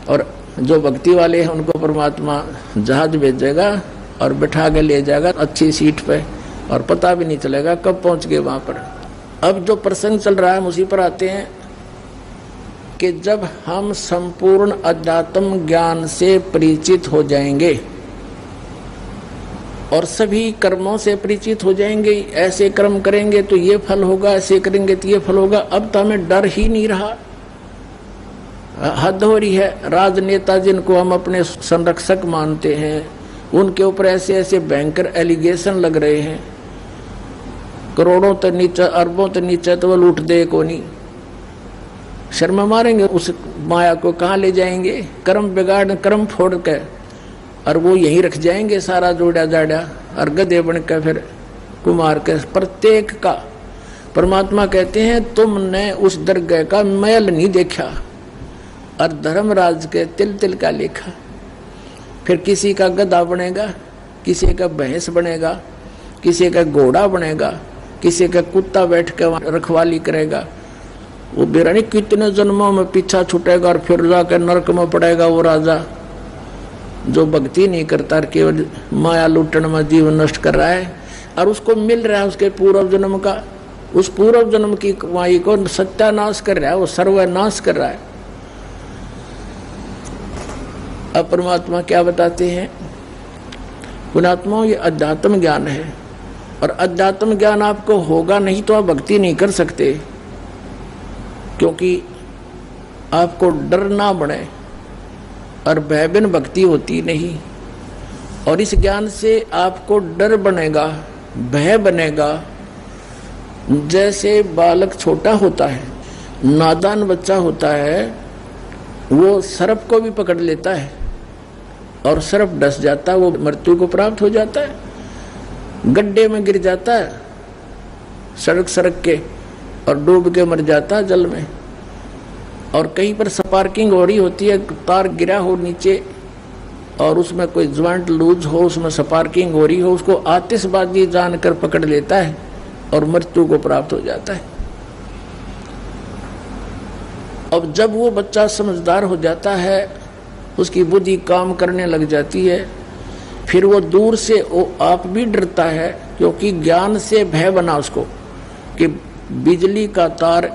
और जो भक्ति वाले हैं उनको परमात्मा जहाज भेजेगा और बिठा के ले जाएगा अच्छी सीट पे, और पता भी नहीं चलेगा कब पहुंच गए वहां पर। अब जो प्रसंग चल रहा है उसी पर आते हैं कि जब हम संपूर्ण अध्यात्म ज्ञान से परिचित हो जाएंगे और सभी कर्मों से परिचित हो जाएंगे, ऐसे कर्म करेंगे तो ये फल होगा, ऐसे करेंगे तो ये फल होगा, अब तो हमें डर ही नहीं रहा। हद हो रही है। राजनेता जिनको हम अपने संरक्षक मानते हैं उनके ऊपर ऐसे ऐसे भयंकर एलिगेशन लग रहे हैं, करोड़ों तो नीचे, अरबों तो नीचे, तो वो लूट दे को नहीं। शर्म मारेंगे उस माया को, कहाँ ले जाएंगे? कर्म बिगाड़, कर्म फोड़ के, और वो यहीं रख जाएंगे सारा जोड़ा जाड़ा, और गधे बन के फिर कुमार के प्रत्येक का। परमात्मा कहते हैं तुमने उस दरगाह का मैल नहीं देखा और धर्मराज के तिल तिल का लेखा। फिर किसी का गधा बनेगा, किसी का भैंस बनेगा, किसी का घोड़ा बनेगा, किसी का कुत्ता बैठ के रखवाली करेगा। वो बेरानी कितने जन्मों में पीछा छूटेगा और फिर जाकर नरक में पड़ेगा वो राजा जो भक्ति नहीं करता, केवल माया लूटन में जीवन नष्ट कर रहा है। और उसको मिल रहा है उसके पूर्व जन्म का, उस पूर्व जन्म की कमाई को सत्यानाश कर रहा है, वो सर्वनाश कर रहा है। अब परमात्मा क्या बताते हैं? पुणात्मा, ये अध्यात्म ज्ञान है, और अध्यात्म ज्ञान आपको होगा नहीं तो आप भक्ति नहीं कर सकते, क्योंकि आपको डर ना बने, और भय बिन भक्ति होती नहीं। और इस ज्ञान से आपको डर बनेगा, भय बनेगा। जैसे बालक छोटा होता है, नादान बच्चा होता है, वो सर्प को भी पकड़ लेता है और सर्प डस जाता है, वो मृत्यु को प्राप्त हो जाता है। गड्ढे में गिर जाता है सड़क सड़क के और डूब के मर जाता है जल में। और कहीं पर स्पार्किंग हो रही होती है, तार गिरा हो नीचे और उसमें कोई ज्वाइंट लूज हो, उसमें स्पार्किंग हो रही हो, उसको आतिशबाजी जानकर पकड़ लेता है और मृत्यु को प्राप्त हो जाता है। अब जब वो बच्चा समझदार हो जाता है, उसकी बुद्धि काम करने लग जाती है, फिर वो दूर से वो आप भी डरता है, क्योंकि ज्ञान से भय बना उसको कि बिजली का तार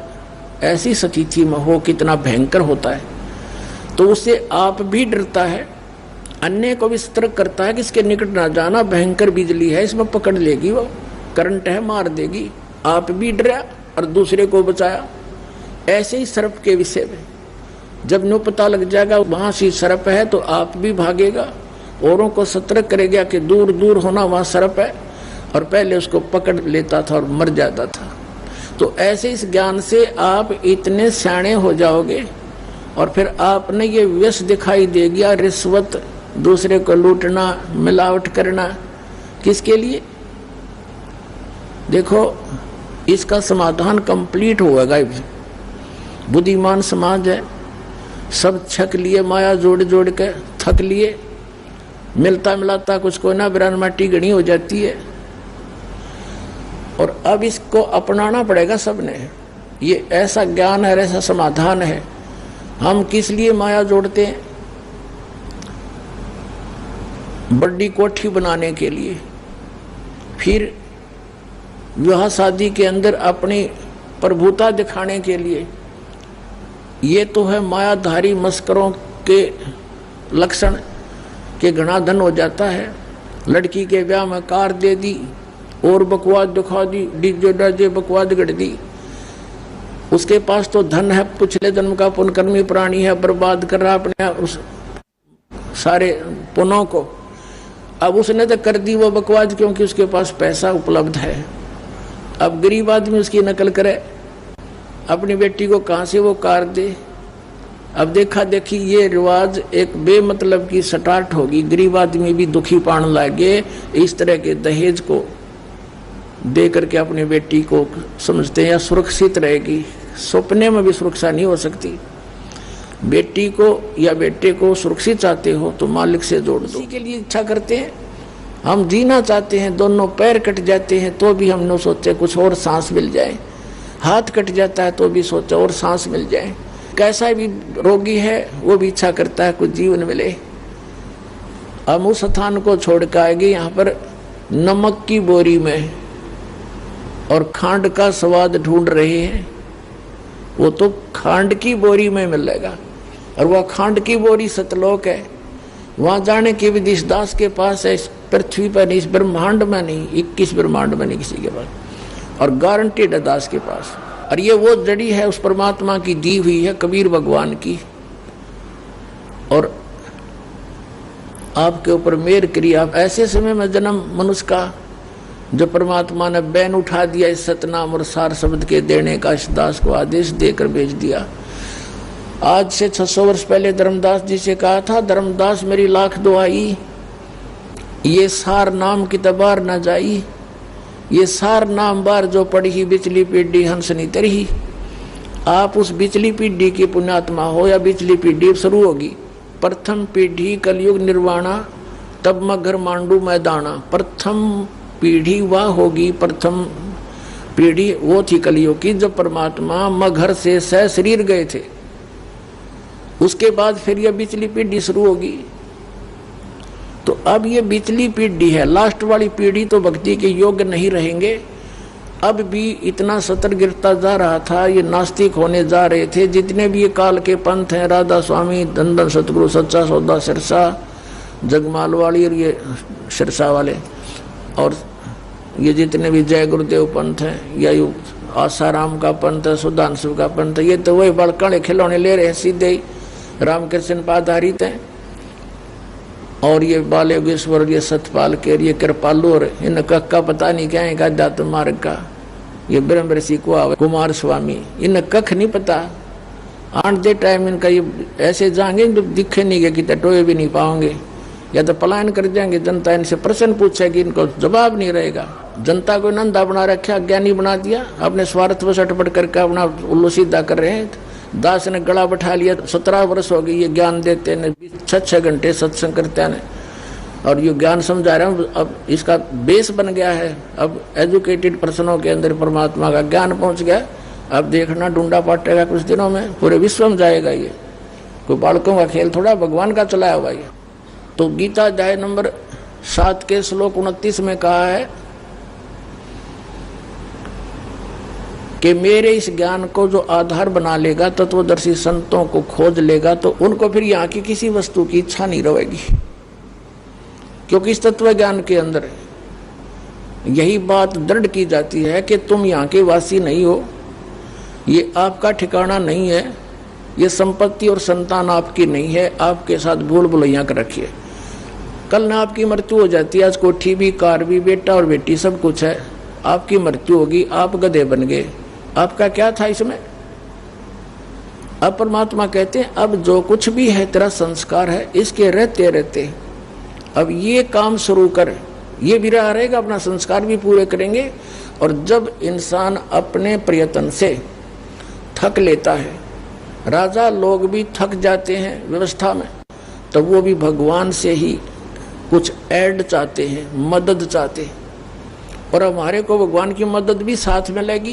ऐसी स्थिति में हो कितना भयंकर होता है, तो उससे आप भी डरता है, अन्य को भी सतर्क करता है कि इसके निकट ना जाना, भयंकर बिजली है, इसमें पकड़ लेगी, वो करंट है, मार देगी। आप भी डरा और दूसरे को बचाया। ऐसे ही सर्प के विषय में जब नो पता लग जाएगा वहां से सर्प है तो आप भी भागेगा, औरों को सतर्क करेगा कि दूर दूर होना, वहां सर्प है, और पहले उसको पकड़ लेता था और मर जाता था। तो ऐसे इस ज्ञान से आप इतने सियाणे हो जाओगे, और फिर आपने ये व्यस दिखाई देगी, रिश्वत, दूसरे को लूटना, मिलावट करना, किसके लिए? देखो, इसका समाधान कंप्लीट होगा। बुद्धिमान समाज है, सब छक लिए, माया जोड़ जोड़ के थक लिए, मिलता मिलाता कुछ को ना, बिरान माटी गणी हो जाती है। और अब इसको अपनाना पड़ेगा सबने। ये ऐसा ज्ञान है, ऐसा समाधान है। हम किस लिए माया जोड़ते हैं? बड़ी कोठी बनाने के लिए, फिर विवाह शादी के अंदर अपनी प्रभुता दिखाने के लिए। ये तो है मायाधारी मस्करों के लक्षण के घना धन हो जाता है। लड़की के ब्याह में कार दे दी और बकवाद दिखा दी, डीजे डाजे बकवाद गढ़ दी। उसके पास तो धन है, पिछले जन्म का पुण्यकर्मी प्राणी है, बर्बाद कर रहा अपने उस सारे पुनों को। अब उसने तो कर दी वो बकवाद, क्योंकि उसके पास पैसा उपलब्ध है। अब गरीब आदमी उसकी नकल करे, अपनी बेटी को कहाँ से वो कार दे। अब देखा देखी ये रिवाज एक बेमतलब की स्टार्ट होगी, गरीब आदमी भी दुखी पाने लगे, इस तरह के दहेज को दे करके अपनी बेटी को समझते हैं या सुरक्षित रहेगी। सपने में भी सुरक्षा नहीं हो सकती। बेटी को या बेटे को सुरक्षित चाहते हो तो मालिक से जोड़ दो। इसी के लिए इच्छा करते हैं, हम जीना चाहते हैं, दोनों पैर कट जाते हैं तो भी हम न सोचे कुछ और सांस मिल जाए, हाथ कट जाता है तो भी सोचा और सांस मिल जाए। कैसा भी रोगी है वो भी इच्छा करता है कुछ जीवन मिले। हम उस स्थान को छोड़ कर आएंगे यहाँ पर नमक की बोरी में और खांड का स्वाद ढूंढ रहे हैं। वो तो खांड की बोरी में मिलेगा और वह खांड की बोरी सतलोक है। वहां जाने की विधि इस दास के पास है, इस पृथ्वी पर नहीं, इस ब्रह्मांड में नहीं, 21 ब्रह्मांड में नहीं किसी के पास, और गारंटेड है दास के पास। और ये वो जड़ी है उस परमात्मा की दी हुई है, कबीर भगवान की, और आपके ऊपर मेहर करी। आप ऐसे समय में जन्म मनुष्य का जो परमात्मा ने बैन उठा दिया इस सतनाम और सार शब्द के देने का, इस दास को आदेश देकर भेज दिया। आज से 600 वर्ष पहले धर्मदास जी से कहा था, धर्मदास मेरी लाख दुआई, ये सार नाम की तबार न जाई, ये सार नाम बार जो पढ़ी बिचली पीढ़ी हंसनी तरही। आप उस बिचली पीढ़ी की पुण्यात्मा हो या बिचली पीढ़ी शुरू होगी। प्रथम पीढ़ी कलयुग निर्वाणा, तब मगर मांडू मैदाना। प्रथम पीढ़ी वह होगी, प्रथम पीढ़ी वो थी कलयुग की जब परमात्मा मगर से सह शरीर गए थे। उसके बाद फिर यह बिचली पीढ़ी शुरू होगी। तो अब ये बिचली पीढ़ी है, लास्ट वाली पीढ़ी तो भक्ति के योग्य नहीं रहेंगे। अब भी इतना सतर गिरता जा रहा था, ये नास्तिक होने जा रहे थे। जितने भी ये काल के पंथ हैं, राधा स्वामी, धन सतगुरु, सच्चा सौदा सिरसा, जगमाल वाली और ये सिरसा वाले, और ये जितने भी जय गुरुदेव पंथ हैं या आसाराम का पंथ है, सुधांशु का पंथ है, ये तो वही बड़कड़े खिलौने ले रहे हैं, सीधे ही रामकृष्ण पर आधारित हैं। और ये बाल योगेश्वर, ये सतपाल के, ये कृपालु, और इन का पता नहीं क्या है, अध्यात्म मार्ग का ये ब्रह्म ऋषि कुमार स्वामी, इन कख नहीं पता। आठ दे टाइम इनका ये ऐसे जाएंगे जो दिखे नहीं गए कि टटोए भी नहीं पाओगे, या तो पलायन कर जाएंगे। जनता इनसे प्रश्न पूछेगी, इनको जवाब नहीं रहेगा। जनता को नंदा बना रखा, ज्ञानी बना दिया, अपने स्वार्थ पर सटपट करके अपना उल्लू सीधा कर रहे हैं। दास ने गला बैठा लिया, 17 वर्ष हो गई ये ज्ञान देते ने, 6-6 घंटे सत्संग करते हैं और ये ज्ञान समझा रहे हैं। अब इसका बेस बन गया है, अब एजुकेटेड पर्सनों के अंदर परमात्मा का ज्ञान पहुंच गया। अब देखना डूंडा पाटेगा कुछ दिनों में, पूरे विश्व में जाएगा। ये कोई बालकों का खेल थोड़ा, भगवान का चलाया हुआ ये। तो गीता अध्याय नंबर 7 के श्लोक 29 में कहा है कि मेरे इस ज्ञान को जो आधार बना लेगा, तत्वदर्शी संतों को खोज लेगा, तो उनको फिर यहाँ की किसी वस्तु की इच्छा नहीं रहेगी। क्योंकि इस तत्व ज्ञान के अंदर यही बात दृढ़ की जाती है कि तुम यहाँ के वासी नहीं हो, ये आपका ठिकाना नहीं है, ये संपत्ति और संतान आपकी नहीं है, आपके साथ भूल भुलैया कर रखिए। कल ना आपकी मृत्यु हो जाती है, आज कोठी भी, कार भी, बेटा और बेटी सब कुछ है, आपकी मृत्यु होगी, आप गधे बन गए, आपका क्या था इसमें। अब परमात्मा कहते हैं अब जो कुछ भी है तेरा संस्कार है, इसके रहते रहते अब ये काम शुरू कर। ये भी रहेगा, अपना संस्कार भी पूरे करेंगे। और जब इंसान अपने प्रयत्न से थक लेता है, राजा लोग भी थक जाते हैं व्यवस्था में, तो वो भी भगवान से ही कुछ ऐड चाहते हैं, मदद चाहते हैं। और हमारे को भगवान की मदद भी साथ में लगी।